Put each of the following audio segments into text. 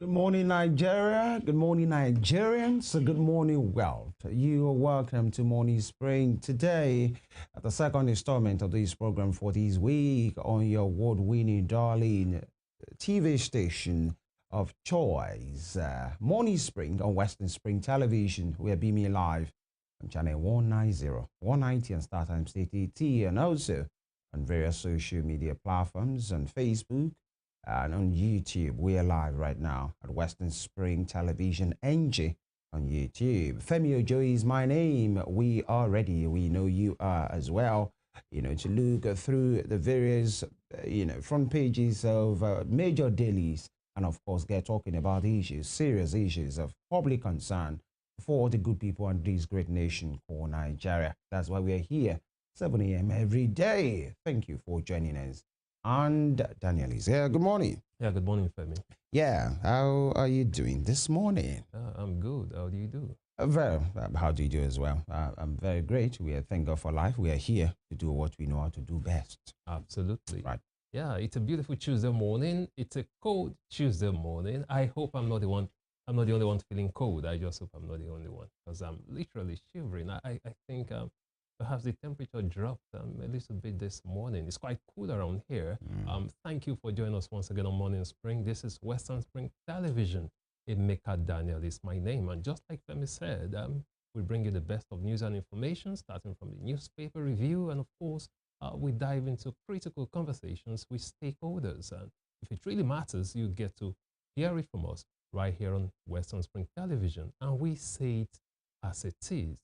Good morning, Nigeria. Good morning, Nigerians. Good morning, world. You are welcome to Morning Spring today at the second installment of this program for this week on your award-winning darling TV station of choice, Morning Spring on Western Spring Television. We are beaming live on channel 190, 190 on StarTimes DTT, and also on various social media platforms on Facebook and on YouTube. We are live right now at Western Spring Television NG on YouTube. Femi Ojo is my name. We are ready. We know you are as well, to look through the various, front pages of major dailies and, of course, get talking about issues, serious issues of public concern for the good people and this great nation called Nigeria. That's why we are here, 7 a.m. every day. Thank you for joining us. And Daniel is here. Good morning. Yeah, good morning, Femi. Yeah, how are you doing this morning? I'm good. How do you do? How do you do as well? I'm very great. We are, thank God for life. We are here to do what we know how to do best. Absolutely. Right. Yeah, it's a beautiful Tuesday morning. It's a cold Tuesday morning. I hope I'm not the one. I'm not the only one feeling cold. I just hope I'm not the only one, because I'm literally shivering. I think perhaps the temperature dropped a little bit this morning. It's quite cool around here. Thank you for joining us once again on Morning Spring. This is Western Spring Television. Emeka Daniel is my name. And just like Femi said, we bring you the best of news and information, starting from the newspaper review. And of course, we dive into critical conversations with stakeholders. And if it really matters, you get to hear it from us right here on Western Spring Television. And we say it as it is.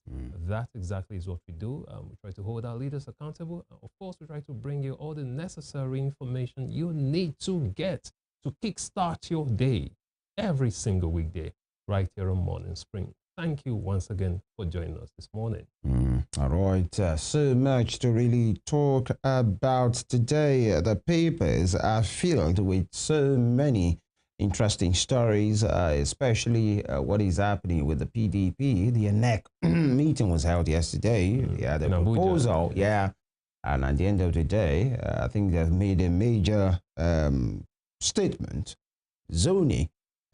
That exactly is what we do. We try to hold our leaders accountable. Of course, we try to bring you all the necessary information you need to get to kickstart your day every single weekday right here on Morning Spring. Thank you once again for joining us this morning. All right, so much to really talk about today. The papers are filled with so many interesting stories, especially what is happening with the PDP. The NEC meeting was held yesterday. Yeah, the proposal, yeah. And at the end of the day, I think they've made a major statement zoning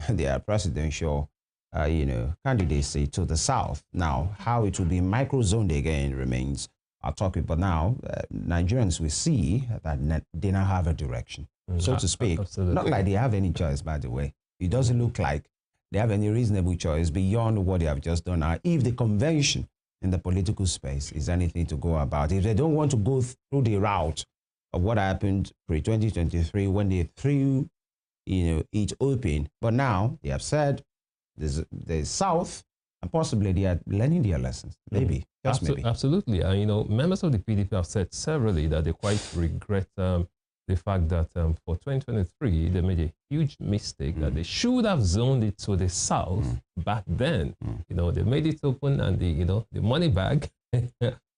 their presidential, candidacy to the south. Now, how it will be micro-zoned again remains our topic. But now, Nigerians will see that they now have a direction, so to speak. Absolutely. Not like they have any choice, by the way. It doesn't look like they have any reasonable choice beyond what they have just done now. If the convention in the political space is anything to go about, if they don't want to go through the route of what happened pre-2023 when they threw, it open, but now they have said the South, and possibly they are learning their lessons. Maybe, just maybe. Absolutely. And, members of the PDP have said severally that they quite regret the fact that for 2023, they made a huge mistake, that they should have zoned it to the South back then. They made it open, and the money bag,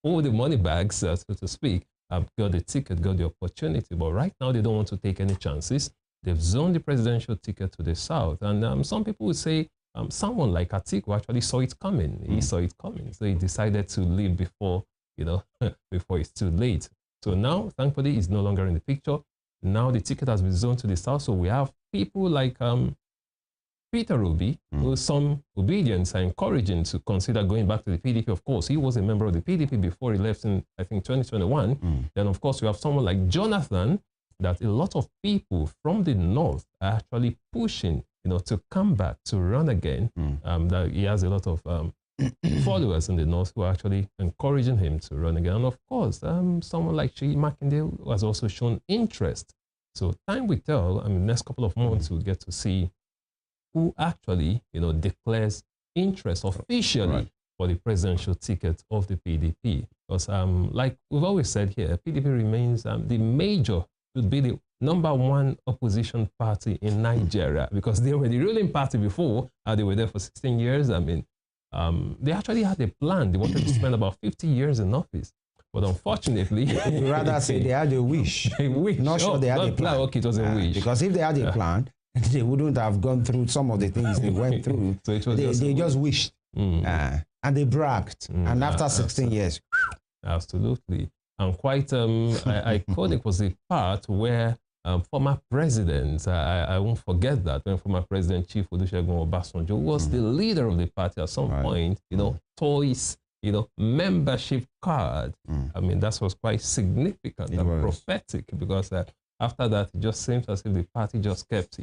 all the money bags, so to speak, have got the ticket, got the opportunity. But right now, they don't want to take any chances. They've zoned the presidential ticket to the South. And some people would say, someone like Atiku actually saw it coming. He saw it coming. So he decided to leave before, before it's too late. So now, thankfully, he's no longer in the picture. Now the ticket has been zoned to the South. So we have people like Peter Obi, who some Obedience are encouraging to consider going back to the PDP. Of course, he was a member of the PDP before he left in, I think, 2021. Then, of course, we have someone like Jonathan, that a lot of people from the North are actually pushing, to come back, to run again. That he has a lot of followers in the North who are actually encouraging him to run again. And of course, someone like Sheyi Makinde has also shown interest. So time will tell. Next couple of months, we'll get to see who actually, declares interest officially for the presidential ticket of the PDP. Because like we've always said here, PDP remains the major, should be the #1 opposition party in Nigeria, because they were the ruling party before. They were there for 16 years. They actually had a plan. They wanted to spend about 50 years in office. But unfortunately... You rather say they had a wish. A wish. Not sure they had a plan. Okay, it was a wish. Because if they had a plan, they wouldn't have gone through some of the things they went through. So it was they just wished. And they bragged. And after 16 years... Absolutely. And quite iconic was the part where former presidents. I won't forget that when former President Chief Olusegun Obasanjo was the leader of the party at some point, toys, membership card. I mean, that was quite significant and prophetic because after that, it just seems as if the party just kept,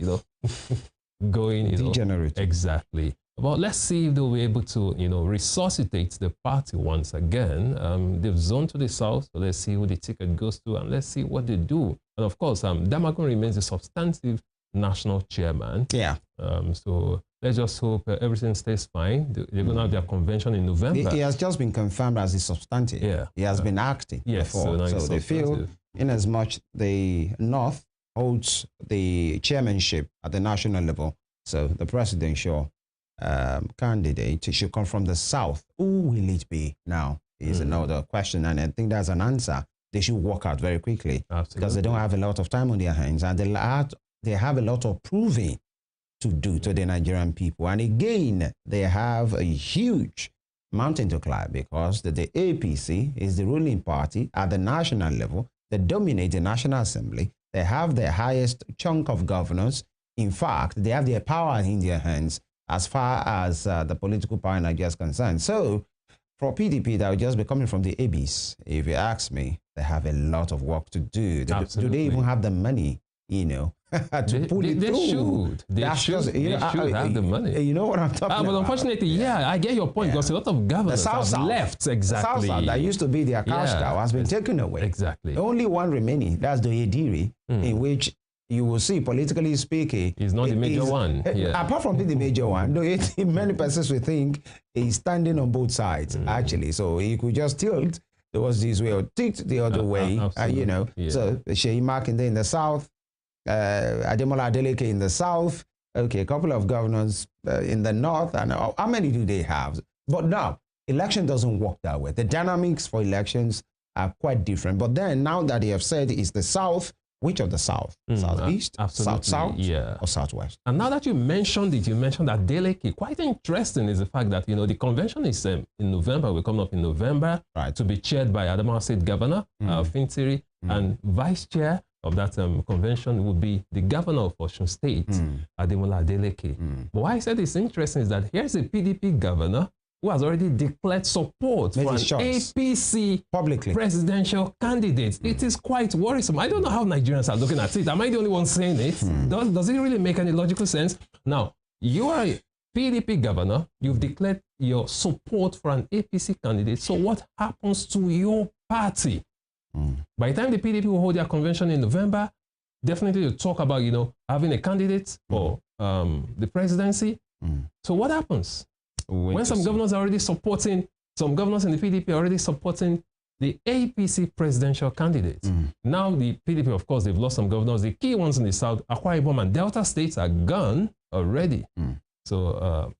going, degenerating. Exactly. But let's see if they'll be able to, resuscitate the party once again. They've zoned to the south, so let's see who the ticket goes to, and let's see what they do. And of course, Damagum remains the substantive national chairman. Yeah. So let's just hope everything stays fine. They're going to have their convention in November. He has just been confirmed as the substantive. Yeah. He has been acting before. So they feel, in as much the North holds the chairmanship at the national level, so the presidential candidate should come from the South. Who will it be now is another question, and I think that's an answer they should work out very quickly. Absolutely. Because they don't have a lot of time on their hands, and they have a lot of proving to do to the Nigerian people. And again, they have a huge mountain to climb because the APC is the ruling party at the national level. They dominate the National Assembly. They have the highest chunk of governors. In fact, they have their power in their hands as far as the political power in Nigeria is concerned. So for PDP, that would just be coming from the ABs. If you ask me, they have a lot of work to do. Do they even have the money, to pull it through? They should have the money. You know what I'm talking about? But unfortunately, I get your point because a lot of governors have left. Exactly. The South, that used to be their cash cow, has been taken away. Exactly. Only one remaining, that's the Ediri, in which you will see, politically speaking, he's not the major one. Apart from being the major one, many persons will think he's standing on both sides, actually. So he could just tilt towards this way or tilt the other way, So Sheyi Makinde in the south, Ademola Adeleke in the south, okay, a couple of governors in the north, and how many do they have? But now, election doesn't work that way. The dynamics for elections are quite different. But then, now that they have said it's the south, which of the south? Southeast, south, or southwest? And now that you mentioned it, you mentioned that Adeleke. Quite interesting is the fact that, the convention is in November, will come up in November, to be chaired by Adamawa State Governor, Fintiri, and vice chair of that convention would be the governor of Osun State, Ademola Adeleke. But why I said it's interesting is that here's a PDP governor who has already declared support for an APC publicly presidential candidate. It is quite worrisome. I don't know how Nigerians are looking at it. Am I the only one saying it? Does it really make any logical sense? Now, you are a PDP governor. You've declared your support for an APC candidate. So what happens to your party? By the time the PDP will hold their convention in November, definitely you'll talk about, having a candidate for the presidency. So what happens? When some governors are already supporting, some governors in the PDP are already supporting the APC presidential candidate. Now the PDP, of course, they've lost some governors. The key ones in the South, Akwa Ibom and Delta states are gone already. So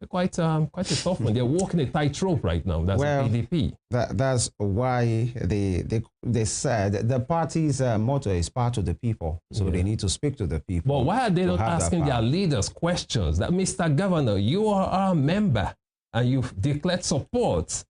quite a tough one. They're walking a tightrope right now. That's the PDP. That's why they said the party's motto is part of the people. So they need to speak to the people. But why are they not asking their leaders questions? That, Mr. Governor, you are our member and you've declared support,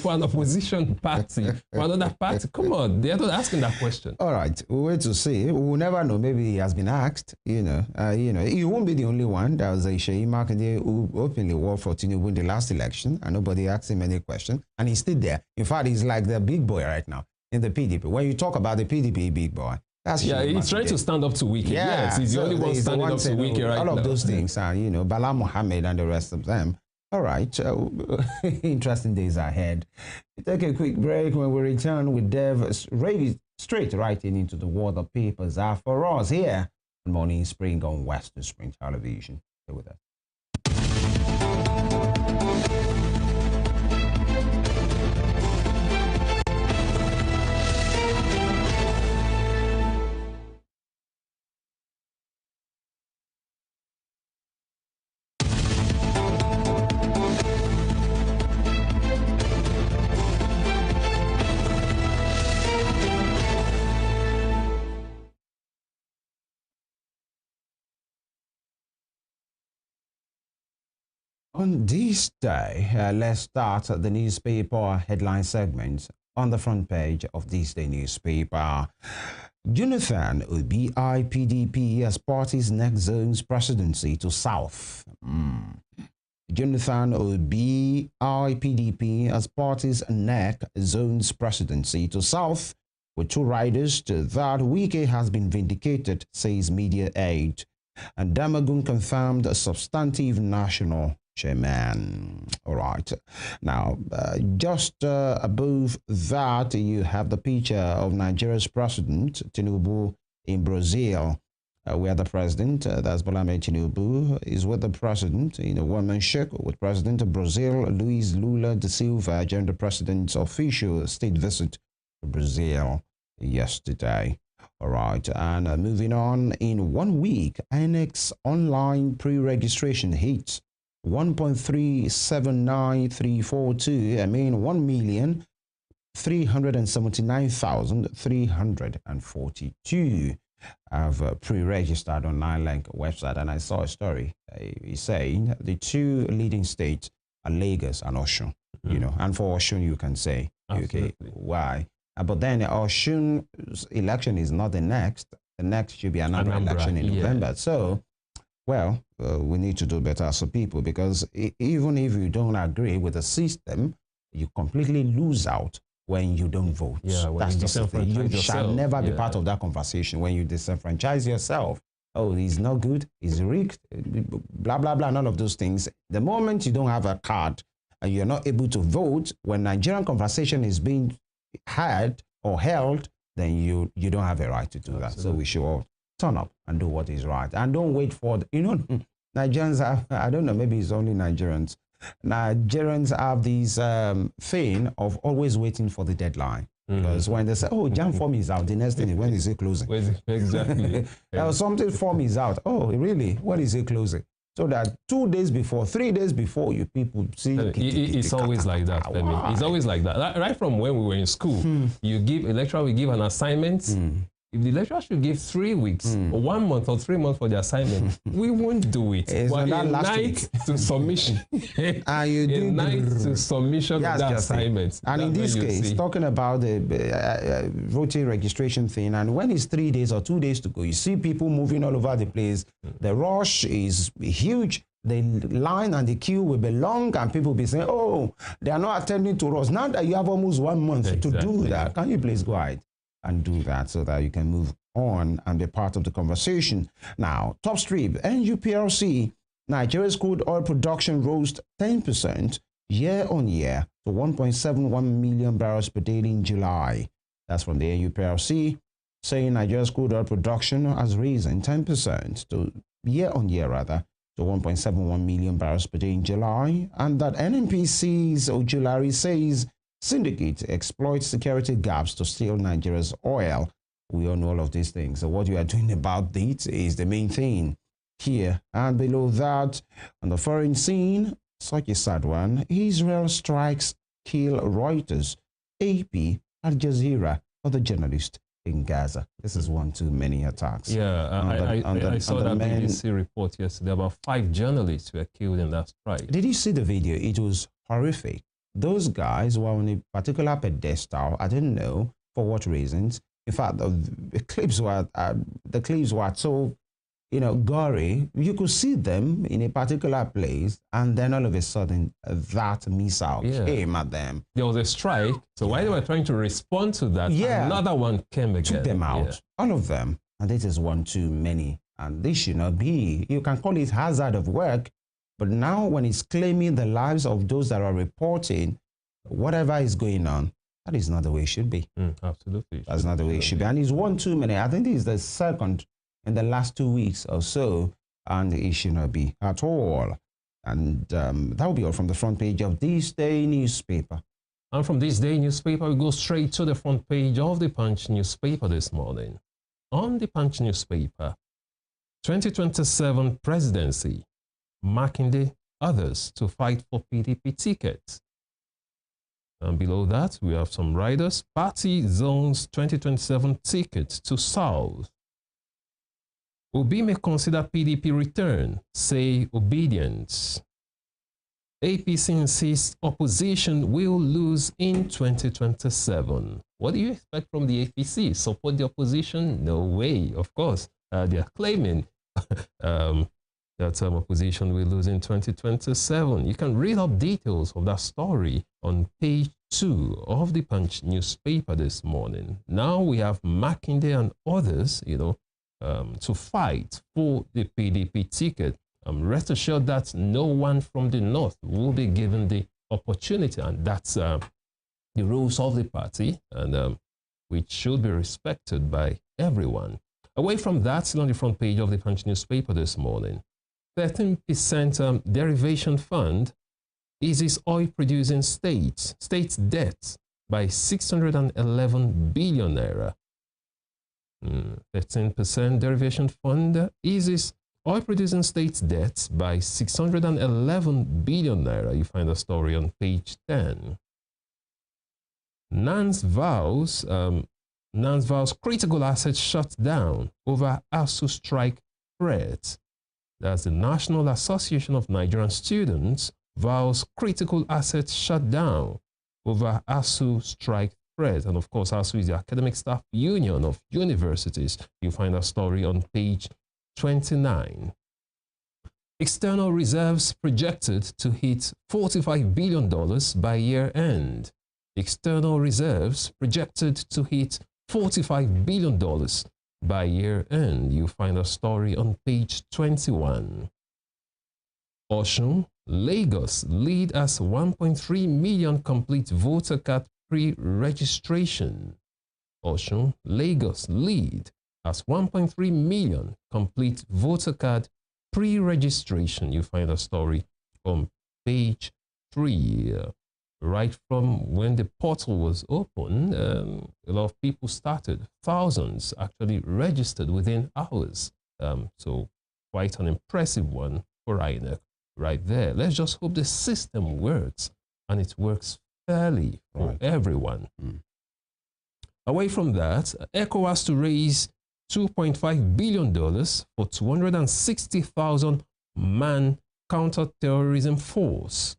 for an opposition party, for another party. Come on, they're not asking that question. All right, we'll wait to see. We'll never know. Maybe he has been asked. He won't be the only one. There was a Sheyi Makinde who openly worked for Tinubu in the last election, and nobody asked him any question, and he's still there. In fact, he's like the big boy right now in the PDP. When you talk about the PDP big boy, that's he's trying to stand up to Wike. Yes, he's the only one standing up to Wike right now. All of those things are, Bala Mohammed and the rest of them. All right, interesting days ahead. We take a quick break. When we return, we delve straight right into the world of papers are for us here on Morning Spring on Western Spring Television. Stay with us. On this day, let's start the newspaper headline segment on the front page of this day newspaper. Jonathan Obi PDP as party's next zone's presidency to South. Jonathan Obi PDP as party's next zone's presidency to South with two riders to that Wike has been vindicated, says media aide. And Damagun confirmed a substantive national chairman. All right. Now, just above that, you have the picture of Nigeria's president, Tinubu, in Brazil, where the president, that's Bola Ahmed Tinubu, is with the president in a one-man shake with President of Brazil, Luiz Lula da Silva, during the president's official state visit to Brazil yesterday. All right, and moving on, in 1 week, INEC's online pre-registration hits 1.379342. I mean, 1,379,342 have pre-registered on NILANC website. And I saw a story saying the two leading states are Lagos and Osun. You know, and for Osun, you can say, okay, why? But then Osun's election is not the next. The next should be another election in November. So, well, we need to do better as a people, because even if you don't agree with the system, you completely lose out when you don't vote. Yeah, that's just the thing. You shall never be part of that conversation when you disenfranchise yourself. Oh, he's not good, he's rigged, blah, blah, blah, none of those things. The moment you don't have a card and you're not able to vote, when Nigerian conversation is being had or held, then you don't have a right to do that. So we should all turn up and do what is right, and don't wait for Nigerians have, I don't know, maybe it's only Nigerians have this thing of always waiting for the deadline, because when they say, oh, jam form is out, the next thing is, when is it closing? Exactly. Something form is out, oh really, when is it closing? So that 2 days before, 3 days before, you people see. It's always like that. I mean, it's always like that. Right from when we were in school, you give a lecturer, we give an assignment. If the lecturer should give 3 weeks or 1 month or 3 months for the assignment, we won't do it. It's but not a last night to submission. And you do a night to submission of the assignment. And in this case, talking about the voting registration thing, and when it's 3 days or 2 days to go, you see people moving all over the place. The rush is huge. The line and the queue will be long, and people will be saying, oh, they are not attending to us. Now that you have almost 1 month to do that, can you please go ahead and do that so that you can move on and be part of the conversation? Now, top strip, NUPLC, Nigeria's crude oil production rose 10% year on year to 1.71 million barrels per day in July. That's from the NUPLC, saying Nigeria's crude oil production has risen 10% to year on year to 1.71 million barrels per day in July, and that NNPC's Ojulari says syndicate exploits security gaps to steal Nigeria's oil. We all know all of these things. So what you are doing about this is the main thing here. And below that, on the foreign scene, such a sad one, Israel strikes kill Reuters, AP, Al Jazeera, other journalists in Gaza. This is one too many attacks. Yeah, I saw that BBC report yesterday. About 5 journalists were killed in that strike. Did you see the video? It was horrific. Those guys were on a particular pedestal. I don't know for what reasons. In fact, the clips were so, gory. You could see them in a particular place, and then all of a sudden, that missile came at them. There was a strike, so while they were trying to respond to that, another one came again. Took them out, all of them. And this is one too many. And this should not be. You can call it hazard of work, but now when it's claiming the lives of those that are reporting whatever is going on, that is not the way it should be. Absolutely. That's not the way it should be. And it's one too many. I think this is the second in the last 2 weeks or so, and it should not be at all. And that will be all from the front page of This Day newspaper. And from This Day newspaper, we go straight to the front page of the Punch newspaper this morning. On the Punch newspaper, 2027 presidency, Makinde, others to fight for PDP tickets. And below that, we have some riders. Party zones 2027 tickets to South. Obi may consider PDP return, say obedience. APC insists opposition will lose in 2027. What do you expect from the APC? Support the opposition? No way. Of course, they are claiming that opposition will lose in 2027. You can read up details of that story on page 2 of the Punch newspaper this morning. Now we have Makinde and others, to fight for the PDP ticket. Rest assured that no one from the north will be given the opportunity, and that's the rules of the party, and which should be respected by everyone. Away from that, still on the front page of the Punch newspaper this morning, 13% derivation fund eases oil-producing states debts by 611 billion naira. 13% derivation fund eases oil-producing states debts by 611 billion naira. You find the story on page 10. NANS vows critical assets shut down over ASU strike threat. That's the National Association of Nigerian Students vows critical assets shut down over ASU strike threat. And of course, ASU is the Academic Staff Union of Universities. You find a story on page 29. External reserves projected to hit $45 billion by year end. External reserves projected to hit $45 billion by year end. You find a story on page 21. Osun, Lagos lead as 1.3 million complete voter card pre-registration. Osun, Lagos lead as 1.3 million complete voter card pre-registration. You find a story on page 3. Right from when the portal was open, a lot of people started. Thousands actually registered within hours. So quite an impressive one for INEC right there. Let's just hope the system works and it works fairly for everyone. Away from that, ECOWAS to raise $2.5 billion for 260,000 man counter-terrorism force.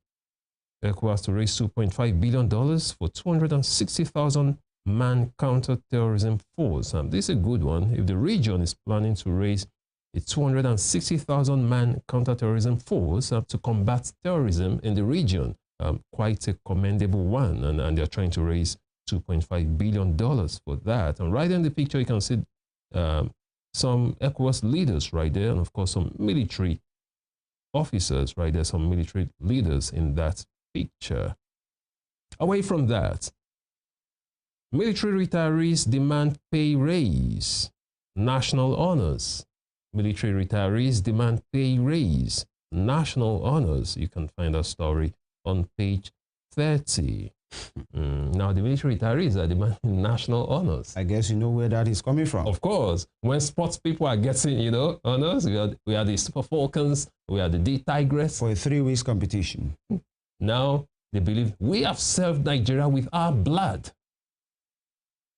ECOWAS to raise $2.5 billion for 260,000 man counter-terrorism force. This is a good one. If the region is planning to raise a 260,000 man counter-terrorism force to combat terrorism in the region, quite a commendable one. And they're trying to raise $2.5 billion for that. And right in the picture, you can see some ECOWAS leaders right there, and of course some military officers right there, some military leaders in that picture. Away from that, military retirees demand pay raise. National honors. Military retirees demand pay raise. National honors. You can find a story on page 30. Now the military retirees are demanding national honors. I guess you know where that is coming from. Of course. When sports people are getting, honors, we are the Super Falcons, we are the D Tigers. For a 3-week competition. Now they believe we have served Nigeria with our blood.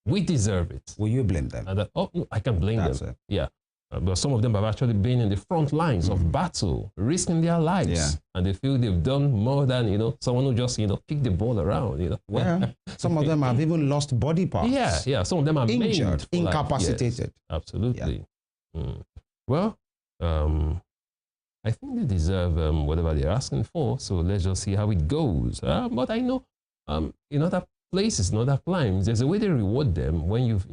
We deserve it. Will you blame them? And I can blame them. Yeah. But some of them have actually been in the front lines of battle, risking their lives. Yeah. And they feel they've done more than, someone who just, kick the ball around, Well, some of them have even lost body parts. Yeah. Some of them are injured, incapacitated. Yes, absolutely. Yeah. Well, I think they deserve whatever they're asking for. So let's just see how it goes. But I know in other places, in other climes, there's a way they reward them when you've,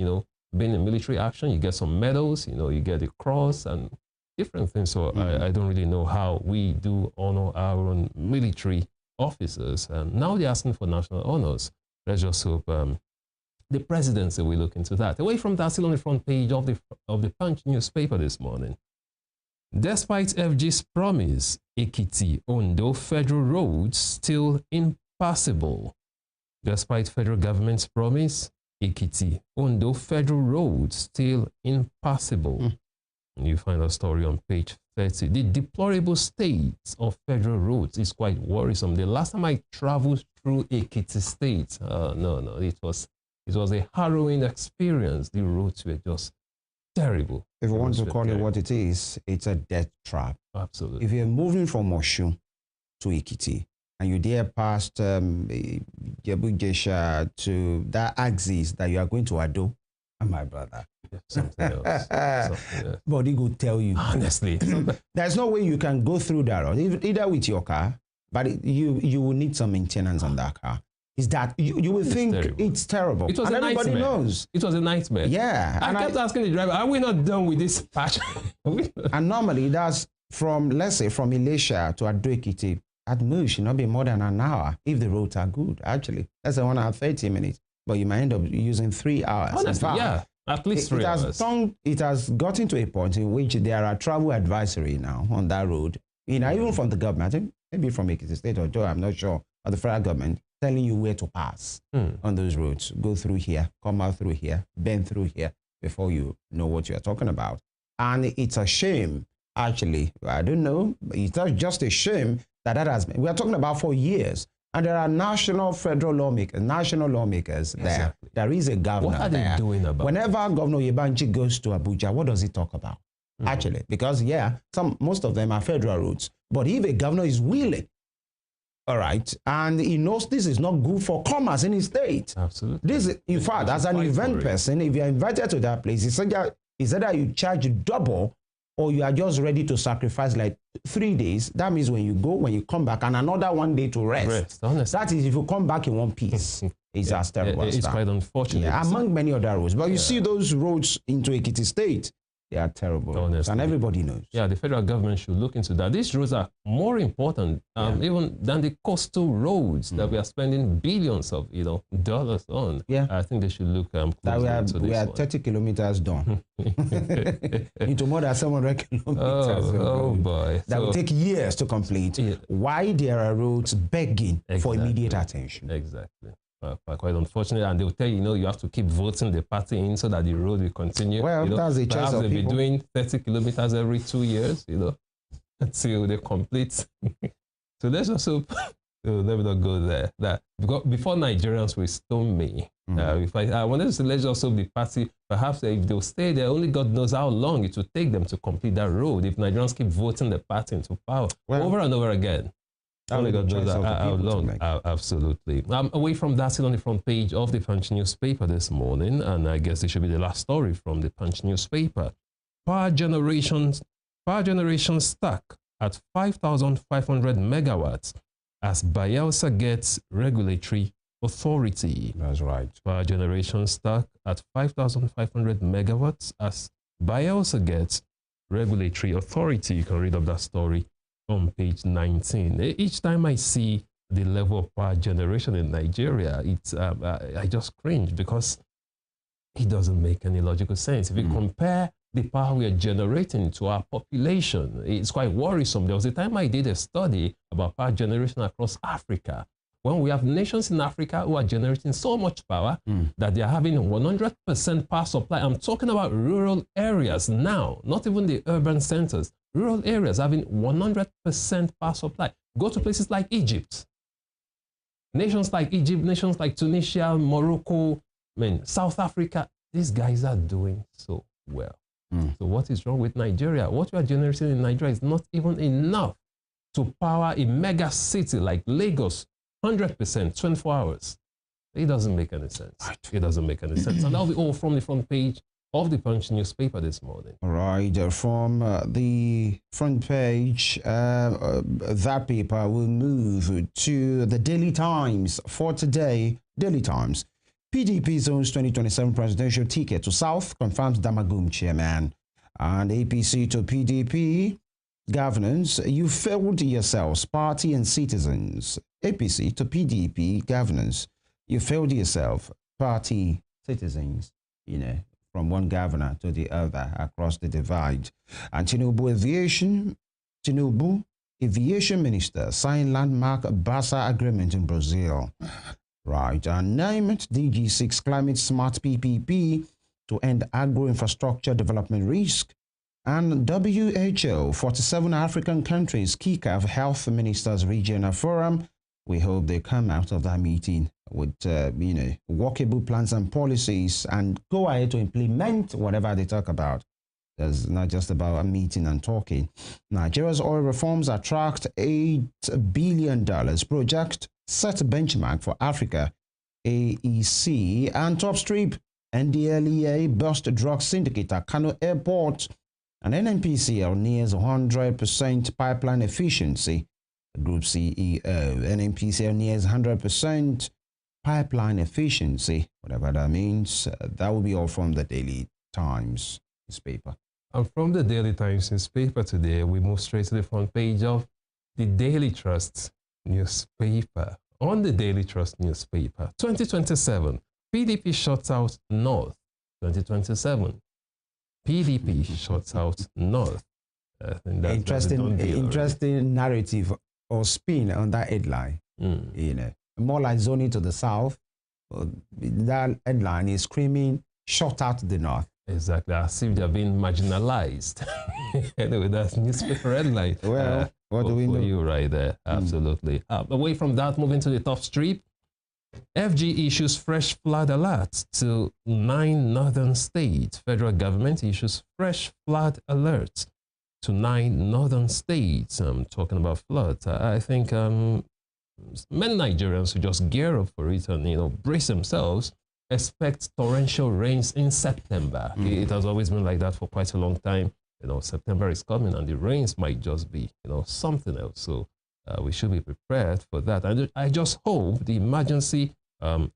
been in military action. You get some medals, you get a cross and different things. So I don't really know how we do honor our own military officers. Now they're asking for national honors. Let's just hope the presidency will look into that. Away from that, still on the front page of the Punch newspaper this morning. Despite FG's promise, Ekiti, Ondo federal roads still impassable. Despite federal government's promise, Ekiti, Ondo federal roads still impassable. You find a story on page 30. The deplorable state of federal roads is quite worrisome. The last time I traveled through Ekiti State, no, it was a harrowing experience. The roads were just terrible. If you want to call it what it is, it's a death trap. Absolutely. If you're moving from Osun to Ekiti and you dare past Jebu-Jesha to that axis that you are going to Ado, my brother. Something else. Something else. But he could tell you. Honestly. There's no way you can go through that road, either with your car, but you will need some maintenance on that car. Is that you will think it's terrible. It was and a everybody nightmare. knows. It was a nightmare. Yeah. I kept asking the driver, are we not done with this patch? And normally that's from, let's say, from Elisha to Ado-Ekiti, at most should not be more than an hour if the roads are good, actually. That's 1 hour 30 minutes. But you might end up using 3 hours. Honestly, yeah. At least 3 hours. It has gotten to a point in which there are travel advisory now on that road. Even from the government, I think maybe from Ekiti State or Joe, I'm not sure, or the federal government, telling you where to pass on those roads. Go through here, come out through here, bend through here before you know what you're talking about. And it's a shame, actually. I don't know. It's not just a shame that has been. We are talking about for years. And there are federal lawmakers there. Exactly. There is a governor there. What are they doing about Whenever Governor Yebanji goes to Abuja, what does he talk about? Actually, because most of them are federal roads. But if a governor is willing, all right, and he knows this is not good for commerce in his state. Absolutely. In fact, as an event person, if you're invited to that place, it's either you charge double or you are just ready to sacrifice like 3 days. That means when you come back, and another 1 day to rest. That is if you come back in one piece. It's as terrible as It's that. quite unfortunate. Yeah, among many other roads. But you see those roads into Ekiti State, they are terrible. Honestly. And everybody knows. Yeah, the federal government should look into that. These roads are more important even than the coastal roads that we are spending billions of dollars on. Yeah. I think they should look closely into this. We are 30 kilometers done into more than 700 kilometers. Oh boy. That will take years to complete. Yeah. Why there are roads begging for immediate attention. Exactly. Quite unfortunate, and they'll tell you, you have to keep voting the party in so that the road will continue. Well, that's the choice of people. They'll be doing 30 kilometers every 2 years, until they complete. So let's just hope let me not go there. That because before Nigerians will stone me. If I wanted to say, let's just hope the party, perhaps if they'll stay there, only God knows how long it will take them to complete that road. If Nigerians keep voting the party into power over and over again. Only God knows how long. Absolutely. Away from that, still on the front page of the Punch newspaper this morning, and I guess it should be the last story from the Punch newspaper. Power generation stuck at 5,500 megawatts as Bayelsa gets regulatory authority. That's right. Power generation stuck at 5,500 megawatts as Bayelsa gets regulatory authority. You can read up that story on page 19. Each time I see the level of power generation in Nigeria, it's I just cringe because it doesn't make any logical sense. If you compare the power we are generating to our population, it's quite worrisome. There was a time I did a study about power generation across Africa, when we have nations in Africa who are generating so much power that they are having 100% power supply. I'm talking about rural areas now, not even the urban centers. Rural areas having 100% power supply. Go to places like Egypt. Nations like Egypt, nations like Tunisia, Morocco, South Africa, these guys are doing so well. So what is wrong with Nigeria? What we are generating in Nigeria is not even enough to power a mega city like Lagos, 100%, 24 hours. It doesn't make any sense. It doesn't make any sense. And that'll be all from the front page of the Punch newspaper this morning. All right, from the front page, that paper will move to the Daily Times for today. Daily Times. PDP zones 2027 presidential ticket to South, confirms Damagum chairman. And APC to PDP governance, you failed yourselves, party and citizens. APC to PDP governance, you failed yourself, party, citizens, from one governor to the other across the divide. And Tinubu Aviation Minister signed landmark BASA agreement in Brazil. Right, and named DG6 Climate Smart PPP to end agro-infrastructure development risk. And WHO, 47 African countries kick off Health Ministers Regional Forum. We hope they come out of that meeting with, workable plans and policies and go ahead to implement whatever they talk about. It's not just about a meeting and talking. Nigeria's oil reforms attract $8 billion. Project set benchmark for Africa. AEC and top strip. NDLEA bust drug syndicate at Kano Airport. And NNPCL nears 100% pipeline efficiency. Group CEO, NNPCL nears 100% pipeline efficiency, whatever that means. That will be all from the Daily Times newspaper. And from the Daily Times newspaper today, we move straight to the front page of the Daily Trust newspaper. On the Daily Trust newspaper, 2027, PDP shuts out North. 2027, PDP shuts out North. Interesting narrative or spin on that headline. You know, more like zoning to the south. That headline is screaming, shut out the North. Exactly, as if they're being marginalized. Anyway, that's newspaper headline. Well, what do we know? You right there, absolutely. Away from that, moving to the top strip, FG issues fresh flood alert to 9 northern states. Federal government issues fresh flood alerts to 9 northern states. I'm talking about floods. I think many Nigerians who just gear up for it and brace themselves. Expect torrential rains in September. It has always been like that for quite a long time. September is coming and the rains might just be, something else. So we should be prepared for that. And I just hope the emergency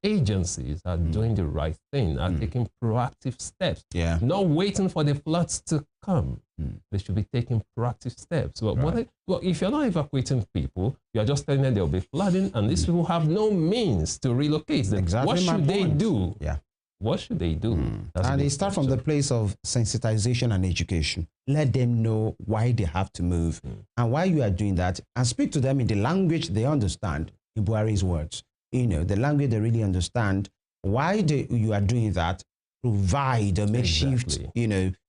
agencies are doing the right thing, are taking proactive steps, not waiting for the floods to come. They should be taking proactive steps. Well, well, if you're not evacuating people, you're just telling them there'll be flooding, and these people have no means to relocate them. Exactly. What should they do? Yeah. What should they do? And they start from the place of sensitization and education. Let them know why they have to move and why you are doing that, and speak to them in the language they understand, in Buhari's words. The language they really understand. Why you are doing that, provide a makeshift,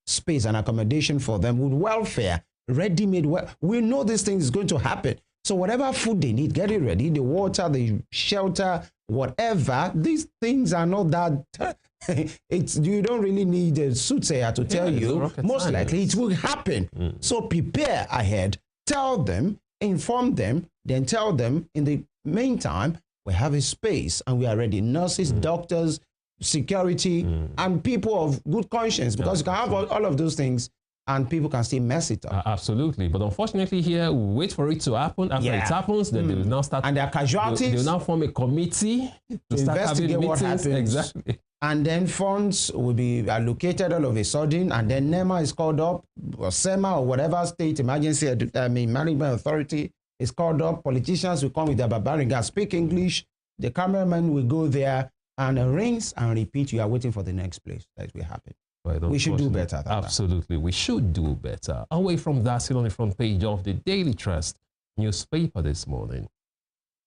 space and accommodation for them with welfare, ready-made. We know this thing is going to happen. So whatever food they need, get it ready, the water, the shelter, whatever. These things are not that, you don't really need a soothsayer to tell you. Most likely it will happen. So prepare ahead, tell them, inform them, then tell them in the meantime, we have a space and we are ready. Nurses, doctors, security, and people of good conscience, because you can have all of those things and people can still mess it up. Absolutely. But unfortunately here, we wait for it to happen. After it happens, then they will now start. And there are casualties. They will now form a committee to start investigate what happens. Exactly. And then funds will be allocated all of a sudden, and then NEMA is called up, or SEMA, or whatever state emergency, management authority is called up. Politicians will come with their barbaric gas, speak English. The cameraman will go there and rinse and repeat. You are waiting for the next place that will happen. We should do better. Absolutely, we should do better. Away from that, still on the front page of the Daily Trust newspaper this morning.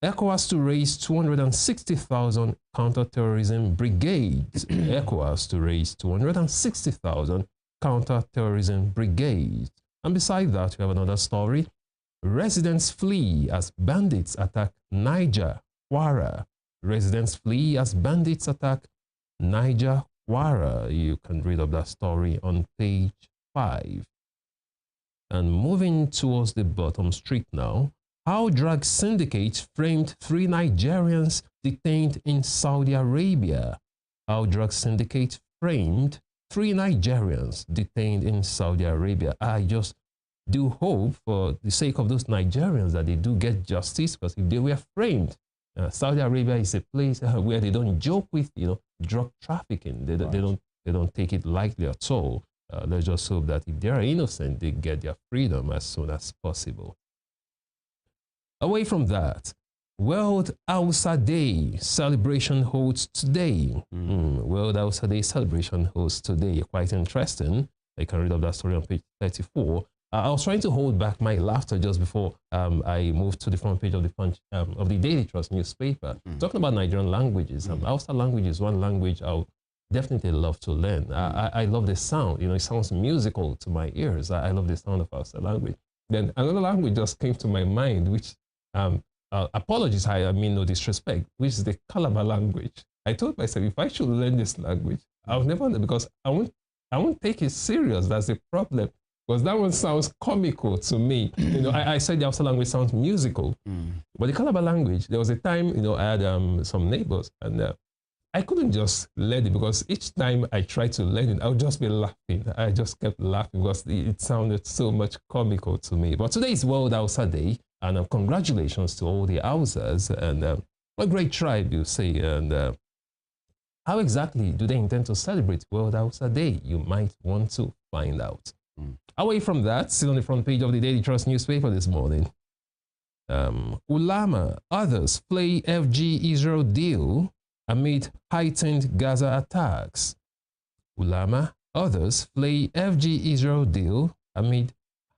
ECOWAS to raise 260,000 counter-terrorism brigades. ECOWAS to raise 260,000 counter-terrorism brigades. And beside that, we have another story. Residents flee as bandits attack Niger, Kwara. Residents flee as bandits attack Niger, Kwara. You can read of that story on page 5. And moving towards the bottom strip now, how drug syndicate framed 3 Nigerians detained in Saudi Arabia. How drug syndicate framed 3 Nigerians detained in Saudi Arabia. I just do hope for the sake of those Nigerians that they do get justice, because if they were framed, Saudi Arabia is a place where they don't joke with drug trafficking. They don't take it lightly at all. Let's just hope that if they are innocent, they get their freedom as soon as possible. Away from that, World Hausa Day celebration holds today. World Hausa Day celebration holds today. Quite interesting. I can read of that story on page 34. I was trying to hold back my laughter just before I moved to the front page of the Punch of the Daily Trust newspaper. Talking about Nigerian languages, Hausa language is one language I would definitely love to learn. I love the sound. It sounds musical to my ears. I love the sound of Hausa language. Then another language just came to my mind, which apologies, I mean no disrespect, which is the Calabar language. I told myself if I should learn this language, I would never, because I won't I won't take it serious. That's the problem. Because that one sounds comical to me. You know, I said the Hausa language sounds musical. But the Calabar language, there was a time, you know, I had some neighbors, and I couldn't just learn it because each time I tried to learn it, I would just be laughing. I just kept laughing because it sounded so much comical to me. But today is World Hausa Day, and congratulations to all the Hausas, and a great tribe, you say. And how exactly do they intend to celebrate World Hausa Day? You might want to find out. Away from that, still on the front page of the Daily Trust newspaper this morning, Ulama, others play FG Israel deal amid heightened Gaza attacks. Ulama, others play FG Israel deal amid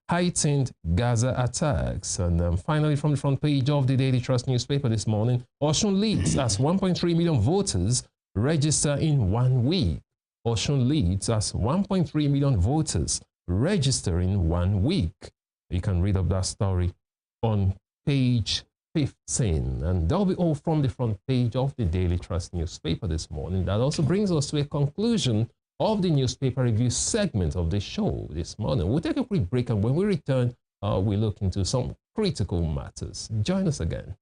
heightened Gaza attacks. And finally, from the front page of the Daily Trust newspaper this morning, Osun leads as 1.3 million voters register in 1 week. Osun leads as 1.3 million voters register in 1 week. You can read up that story on page 15. And that'll be all from the front page of the Daily Trust newspaper this morning. That also brings us to a conclusion of the newspaper review segment of the show this morning. We'll take a quick break, and when we return, we look into some critical matters. Join us again.